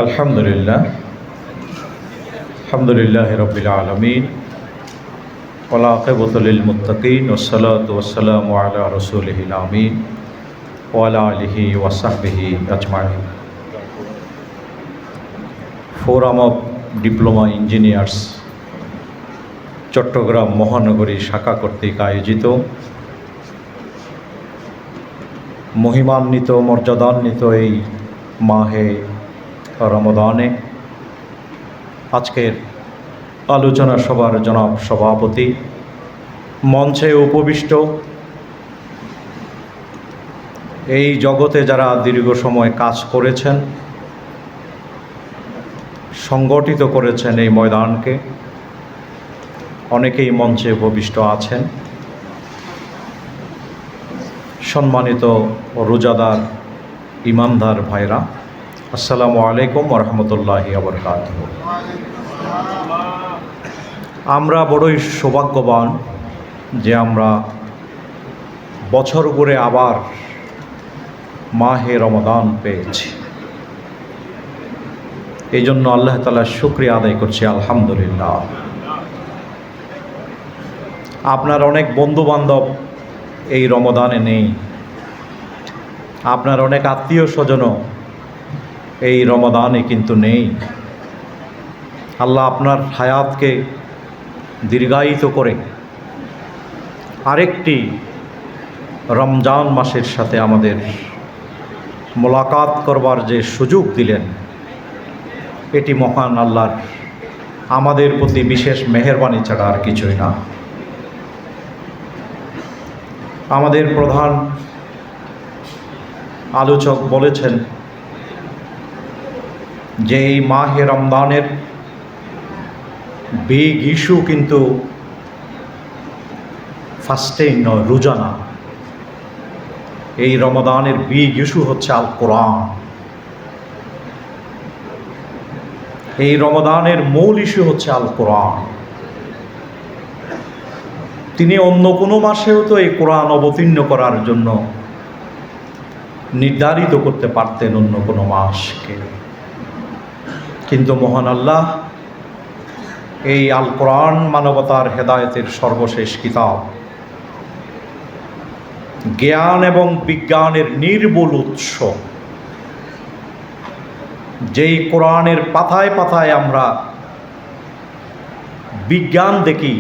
আলহামদুলিল্লাহ আলহামদুলিল্লাহ রাব্বিল আলামিন ওয়াল আকিবাতু লিল মুত্তাকিন ওয়াসসালাতু ওয়াসসালামু আলা রাসূলিহিল আমিন ওয়া আলা আলিহি ওয়া সাহবিহি আজমাইন। Forum of diploma engineers Chittagong মহানগরী শাখা কর্তৃক আয়োজিত মহিমান্বিত মর্যাদান্বিত এই মাহে রমদানে আজকের আলোচনা সভার জনাব সভাপতি, মঞ্চে উপবিষ্ট এই জগতে যারা দীর্ঘ সময় কাজ করেছেন, সংগঠিত করেছেন এই ময়দানকে, অনেকেই মঞ্চে উপবিষ্ট আছেন। সম্মানিত রোজাদার ইমানদার ভাইরা, আসসালামু আলাইকুম ওয়া রাহমাতুল্লাহি ওয়া বারাকাতুহু। আমরা বড়ই সৌভাগ্যবান যে আমরা বছর ঘুরে আবার মাহে রমাদান পেয়েছি। এই জন্য আল্লাহ তাআলার শুকরিয়া আদায় করছি, আলহামদুলিল্লাহ। আপনার অনেক বন্ধুবান্ধব এই রমাদানে নেই, আপনার অনেক আত্মীয় স্বজনও এই রমাদানে কিন্তু নেই। আল্লাহ আপনার হায়াতকে দীর্ঘায়িত করে আরেকটি রমজান মাসের সাথে আমাদের মোলাকাত করবার যে সুযোগ দিলেন, এটি মহান আল্লাহর আমাদের প্রতি বিশেষ মেহেরবানি ছাড়া আর কিছুই না। আমাদের প্রধান আলোচক বলেছেন যে এই মাহে রমজানের বিগ ইস্যু কিন্তু ফাস্টিং নয়, রোজা না। এই রমজানের বিগ ইস্যু হচ্ছে আল কোরআন। এই রমজানের মূল ইস্যু হচ্ছে আল কোরআন। তিনি অন্য কোনো মাসেও তো এই কোরআন অবতীর্ণ করার জন্য নির্ধারিত করতে পারতেন অন্য কোনো মাসকে, কিন্তু মহান আল্লাহ এই আল কোরআন মানবতার হেদায়েতের সর্বশেষ কিতাব, জ্ঞান এবং বিজ্ঞানের নির্মূল উৎস, যেই কোরআনের পাতায় পাতায় আমরা বিজ্ঞান দেখি,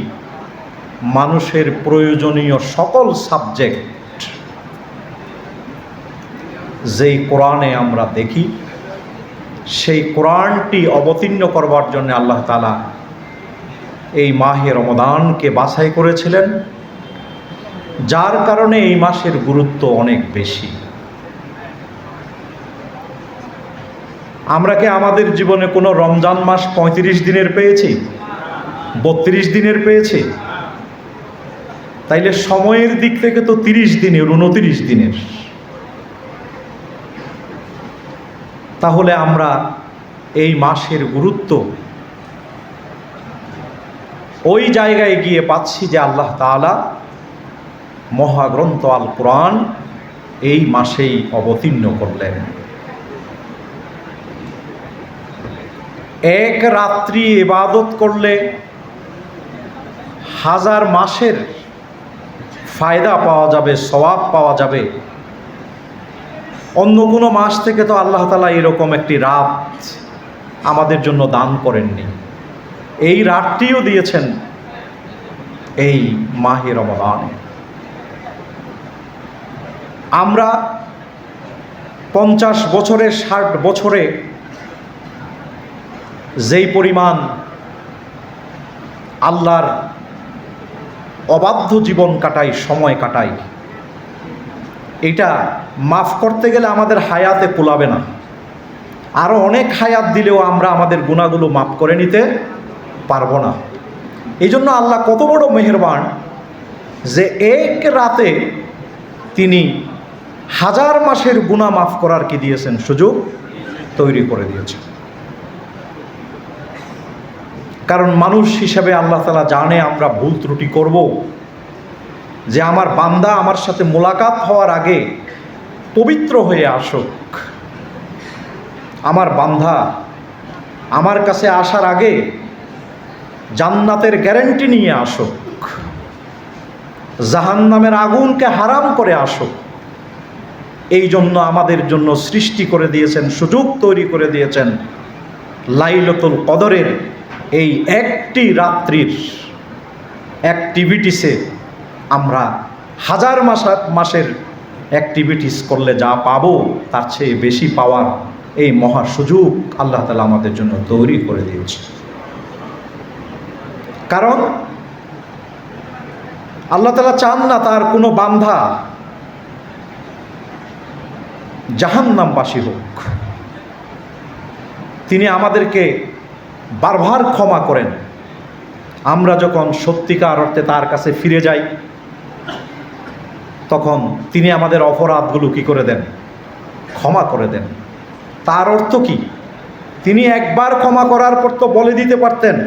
মানুষের প্রয়োজনীয় সকল সাবজেক্ট যেই কোরআনে আমরা দেখি, সেই কোরআনটি অবতীর্ণ করবার জন্য আল্লাহ তাআলা এই মাহে রমজানকে বাছাই করেছিলেন, যার কারণে এই মাসের গুরুত্ব অনেক বেশি। আমরা কি আমাদের জীবনে কোনো রমজান মাস 35 দিনের পেয়েছি, 32 দিনের পেয়েছি? তাইলে সময়ের দিক থেকে তো 30 দিনের, 29 দিনের। তাহলে আমরা এই মাসের গুরুত্ব ওই জায়গায় গিয়ে পাচ্ছি যে আল্লাহ তাআলা মহাগ্রন্থ আল কোরআন এই মাসেই অবতীর্ণ করলেন। এক রাত্রি ইবাদত করলে 1000 মাসের ফায়দা পাওয়া যাবে, সওয়াব পাওয়া যাবে। অন্য কোনো মাস থেকে তো আল্লাহ তাআলা এরকম একটি রাত আমাদের জন্য দান করেননি। এই রাতটিও দিয়েছেন এই মাহে রমজানে। আমরা 50 বছরে 60 বছরে যেই পরিমাণ আল্লাহর অবাধ্য জীবন কাটাই, সময় কাটাই, এটা মাফ করতে গেলে আমাদের হায়াতে কুলাবে না। আরও অনেক হায়াত দিলেও আমরা আমাদের গুনাহগুলো মাফ করে নিতে পারবো না। এই জন্য আল্লাহ কত বড় মেহেরবান যে এক রাতে তিনি 1000 মাসের গুনাহ মাফ করার কি দিয়েছেন, সুযোগ তৈরি করে দিয়েছেন। কারণ মানুষ হিসাবে আল্লাহ তাআলা জানে আমরা ভুল ত্রুটি করব, যে আমার বান্দা আমার সাথে মোলাকাত হওয়ার আগে পবিত্র হয়ে আসুক, আমার বান্দা আমার কাছে আসার আগে জান্নাতের গ্যারান্টি নিয়ে আসুক, জাহান্নামের আগুনকে হারাম করে আসুক। এই জন্য আমাদের জন্য সৃষ্টি করে দিয়েছেন, সুযোগ তৈরি করে দিয়েছেন লাইলাতুল কদরের এই একটি রাত্রির অ্যাক্টিভিটিসে আমরা হাজার মাসের অ্যাক্টিভিটিস করলে যা পাবো তার চেয়ে বেশি পাওয়ার এই মহা সুযোগ আল্লাহ তাআলা আমাদের জন্য তৈরি করে দিয়েছে। কারণ আল্লাহ তাআলা চান না তার কোনো বান্দা জাহান্নামবাসী হোক। তিনি আমাদেরকে বারবার ক্ষমা করেন। আমরা যখন সত্যিকার অর্থে তার কাছে ফিরে যাই তখন তিনি আমাদের অপরাধগুলো কি করে দেন? ক্ষমা করে দেন। তার অর্থ কি? তিনি একবার ক্ষমা করার পর তো বলে দিতে পারতেন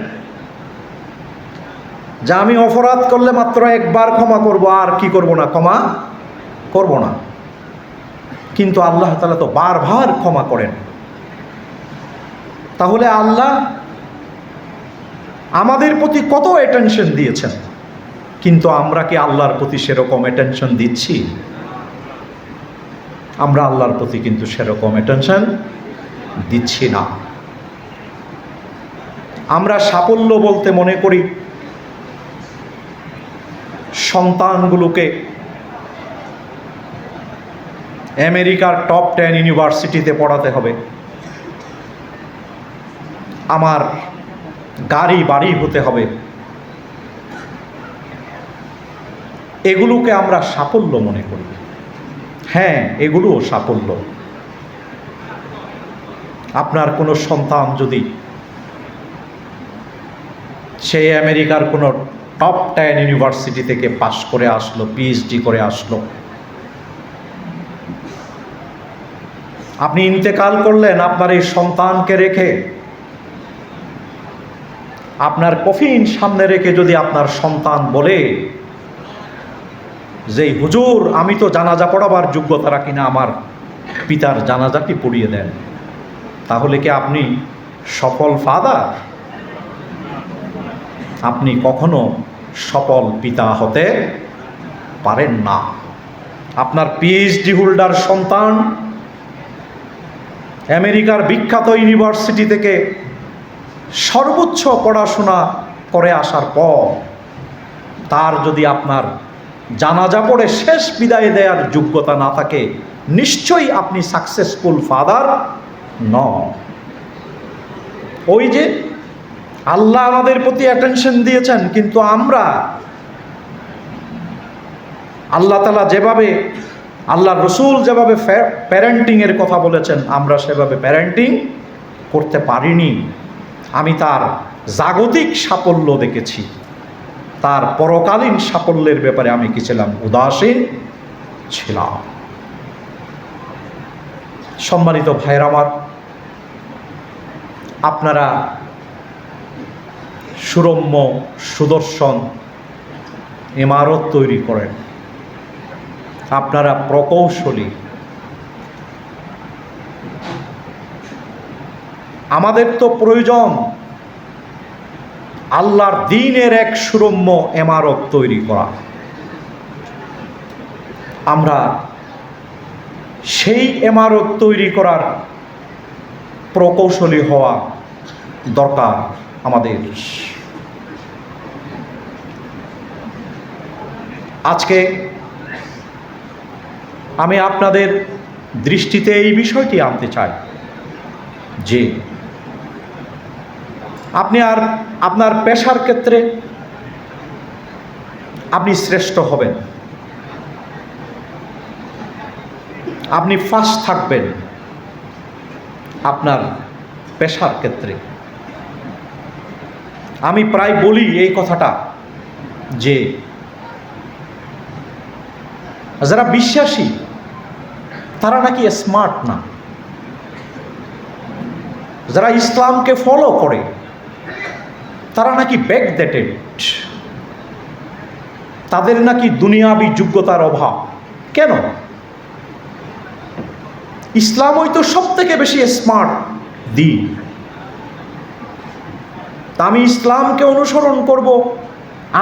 যে আমি অপরাধ করলে মাত্র একবার ক্ষমা করব, আর কি করব না, ক্ষমা করব না। কিন্তু আল্লাহ তাআলা তো বারবার ক্ষমা করেন। তাহলে আল্লাহ আমাদের প্রতি কত অ্যাটেনশন দিয়েছেন, কিন্তু আমরা কি আল্লাহর প্রতি সেরকম অ্যাটেনশন দিচ্ছি? আমরা আল্লাহর প্রতি কিন্তু সেরকম অ্যাটেনশন দিচ্ছি না। আমরা সাফল্য বলতে মনে করি সন্তানগুলোকে আমেরিকার টপ 10 ইউনিভার্সিটিতে পড়াতে হবে, আমার গাড়ি বাড়ি হতে হবে, এগুলোকে আমরা সাফল্য মনে করি। হ্যাঁ, এগুলোও সাফল্য। আপনার কোনো সন্তান যদি সে আমেরিকার কোনো টপ 10 ইউনিভার্সিটি থেকে পাশ করে আসলো, পিএইচডি করে আসলো, আপনি ইন্তেকাল করলেন আপনার এই সন্তানকে রেখে, আপনার কফিন সামনে রেখে যদি আপনার সন্তান বলে যে হুজুর আমি তো জানাজা পড়াবার যোগ্যতা রাখি না, আমার পিতার জানাজাটি পড়িয়ে দেন, তাহলে কি আপনি সফল ফাদার? আপনি কখনো সফল পিতা হতে পারেন না। আপনার পিএইচডি হোল্ডার সন্তান আমেরিকার বিখ্যাত ইউনিভার্সিটি থেকে সর্বোচ্চ পড়াশোনা করে আসার পর তার যদি আপনার জানাজা পড়ে শেষ বিদায় দেওয়ার যোগ্যতা না থাকে, নিশ্চয়ই আপনি সাকসেসফুল ফাদার নন। ওই যে আল্লাহ আমাদের প্রতি অ্যাটেনশন দিয়েছেন, কিন্তু আমরা আল্লাহ তাআলা যেভাবে, আল্লাহ রসুল যেভাবে প্যারেন্টিংয়ের কথা বলেছেন আমরা সেভাবে প্যারেন্টিং করতে পারিনি। আমি তার জাগতিক সাফল্য দেখেছি, তার পরকালীন সাফল্যের ব্যাপারে আমি কি ছিলাম? উদাসীন ছিলাম। সম্মানিত ভাইয়ের আমার, আপনারা সুরম্য সুদর্শন ইমারত তৈরি করেন, আপনারা প্রকৌশলী। আমাদের তো প্রয়োজন আল্লাহর দ্বীনের এক সুরম্য ইমারত তৈরি করা। আমরা সেই ইমারত তৈরি করার প্রকৌশলী হওয়া দরকার আমাদের। আজকে আমি আপনাদের দৃষ্টিতে এই বিষয়টি আনতে চাই যে আপনি আর আপনার পেশার ক্ষেত্রে আপনি শ্রেষ্ঠ হবেন, আপনি ফার্স্ট থাকবেন আপনার পেশার ক্ষেত্রে। আমি প্রায় বলি এই কথাটা যে যারা বিশ্বাসী তারা নাকি স্মার্ট না, যারা ইসলামকে ফলো করে তারা নাকি ব্যাকডেটেড, তাদের নাকি দুনিয়াবি যোগ্যতার অভাব। কেন? ইসলামই তো সব থেকে বেশি স্মার্ট দিন। তা আমি ইসলামকে অনুসরণ করব,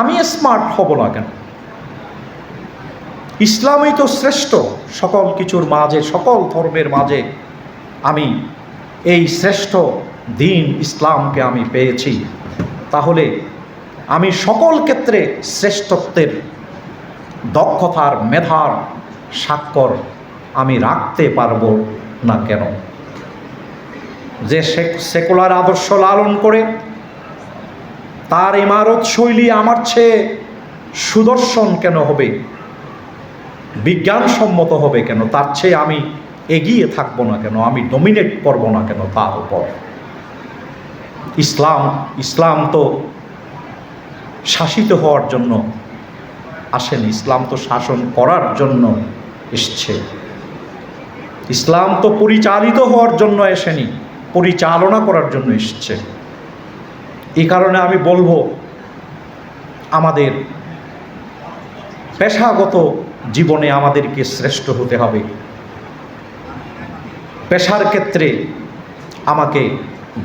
আমি স্মার্ট হব না কেন? ইসলামই তো শ্রেষ্ঠ সকল কিছুর মাঝে, সকল ধর্মের মাঝে আমি এই শ্রেষ্ঠ দিন ইসলামকে আমি পেয়েছি। তাহলে আমি সকল ক্ষেত্রে শ্রেষ্ঠত্বের, দক্ষতার, মেধার স্বাক্ষর আমি রাখতে পারবো না কেন? যে সেকুলার আদর্শ লালন করে তার ইমারত শৈলী আমার চেয়ে সুদর্শন কেন হবে, বিজ্ঞানসম্মত হবে কেন? তার চেয়ে আমি এগিয়ে থাকবো না কেন? আমি ডমিনেট করব না কেন তার উপর? ইসলাম তো শাসিত হওয়ার জন্য আসেন, ইসলাম তো শাসন করার জন্য এসছে। ইসলাম তো পরিচালিত হওয়ার জন্য আসেনি, পরিচালনা করার জন্য এসছে। এই কারণে আমি বলবো, আমাদের পেশাগত জীবনে আমাদেরকে শ্রেষ্ঠ হতে হবে। পেশার ক্ষেত্রে আমাকে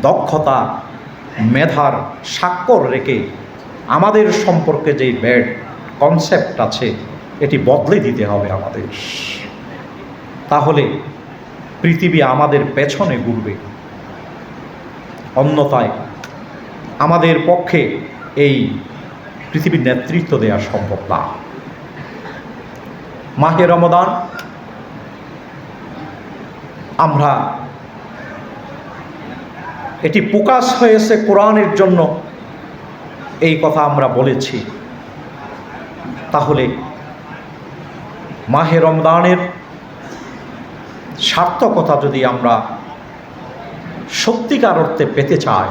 দক্ষতা, মেধার স্বাক্ষর রেখে আমাদের সম্পর্কে যে ব্যাড কনসেপ্ট আছে এটি বদলে দিতে হবে আমাদের। তাহলে পৃথিবী আমাদের পেছনে ঘুরবে, অন্যথায় আমাদের পক্ষে এই পৃথিবীর নেতৃত্ব দেওয়া সম্ভব না। মাহে রমাদান আমরা এটি প্রকাশ হয়েছে কোরআনের জন্য, এই কথা আমরা বলেছি। তাহলে মাহে রমজানের সার্থকতা যদি আমরা সত্যিকার অর্থে পেতে চাই,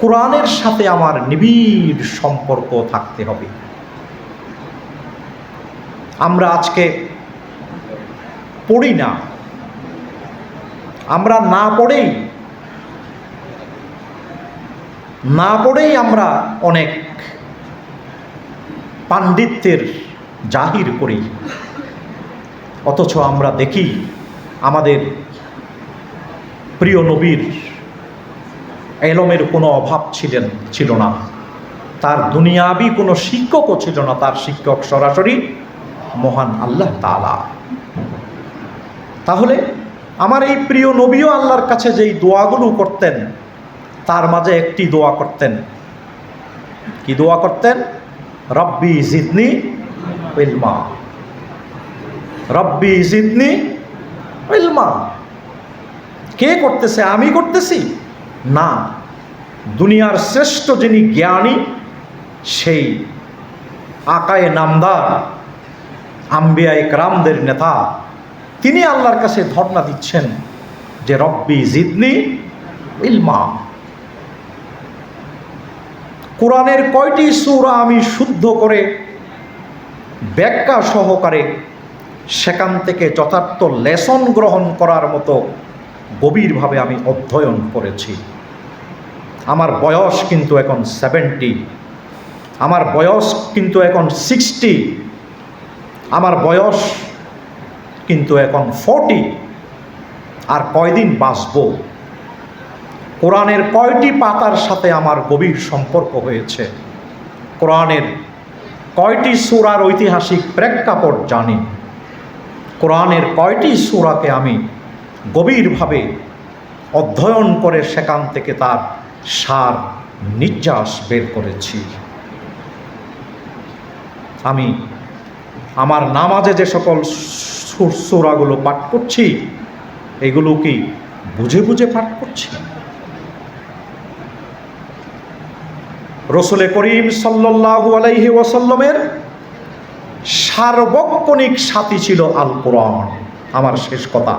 কোরআনের সাথে আমার নিবিড় সম্পর্ক থাকতে হবে। আমরা আজকে পড়ি না, আমরা না পড়েই আমরা অনেক পাণ্ডিত্যের জাহির করি, অথচ আমরা দেখি আমাদের প্রিয় নবীর এলমের কোনো অভাব ছিল না, তার দুনিয়াবি কোনো শিক্ষকও ছিল না, তার শিক্ষক সরাসরি মহান আল্লাহ তাআলা। তাহলে আমার এই প্রিয় নবীও আল্লাহর কাছে যেই দোয়াগুলো করতেন তার মাঝে একটি দোয়া করতেন। কি দোয়া করতেন? রব্বি জিদনি ইলমা, রব্বি জিদনি ইলমা। কে করতেছে? আমি করতেছি না, দুনিয়ার শ্রেষ্ঠ যিনি জ্ঞানী, সেই আকায়ে নামদার আম্বিয়া ইকরামদের নেতা, তিনি আল্লাহর কাছে ধর্ণা দিচ্ছেন যে রব্বি জিদনি ইলমা। কোরআনের কয়টি সূরা আমি শুদ্ধ করে ব্যাখ্যা সহকারে সেখান থেকে যথার্থ লেসন গ্রহণ করার মতো গভীরভাবে আমি অধ্যয়ন করেছি। আমার বয়স কিন্তু এখন 70, আমার বয়স কিন্তু এখন 60, আমার বয়স কিন্তু এখন 40। আর কয়দিন বাঁচব? কোরআনের কয়টি পাতার সাথে আমার গভীর সম্পর্ক হয়েছে, কোরআনের কয়টি সূরার ঐতিহাসিক প্রেক্ষাপট জানি, কোরআনের কয়টি সূরাকে আমি গভীরভাবে অধ্যয়ন করে সেখান থেকে তার সার নির্যাস বের করেছি। আমি আমার নামাজে যে সকল সূরাগুলো পাঠ করছি, এগুলো কি বুঝে বুঝে পাঠ করছি? রসুল করিম সাল্লাল্লাহু আলাইহি ওয়াসাল্লামের সার্বক্ষণিক সাথী ছিল আল কোরআন। আমার শেষ কথা,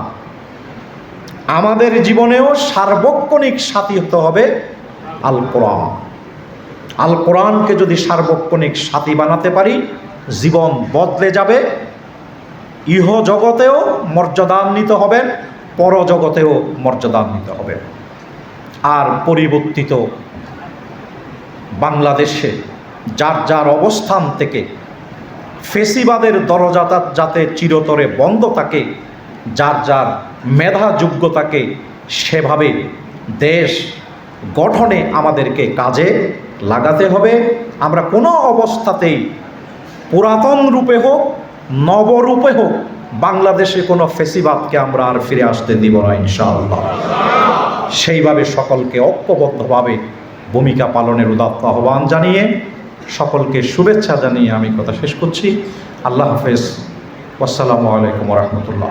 আমাদের জীবনেও সার্বক্ষণিক সাথী হতে হবে আল কোরআন। আল কোরআনকে যদি সার্বক্ষণিক সাথী বানাতে পারি, জীবন বদলে যাবে। ইহ জগতেও মর্যাদান্বিত হবেন, পরজগতেও মর্যাদান্বিত হবেন। আর পরিবর্তিত বাংলাদেশে যার যার অবস্থান থেকে ফেসিবাদের দরজা যাতে চিরতরে বন্ধ থাকে, যার যার মেধা যোগ্যতাকে সেভাবে দেশ গঠনে আমাদেরকে কাজে লাগাতে হবে। আমরা কোনো অবস্থাতেই পুরাতন রূপে হোক নবরূপে হোক বাংলাদেশে কোনো ফেসিবাদকে আমরা আর ফিরে আসতে দিব না ইনশাআল্লাহ। সেইভাবে সকলকে ঐক্যবদ্ধভাবে ভূমিকা পালনের উদাত্ত আহ্বান জানিয়ে সকলকে শুভেচ্ছা জানিয়ে আমি কথা শেষ করছি। আল্লাহ হাফেজ। আসসালামু আলাইকুম ওয়া রাহমাতুল্লাহ।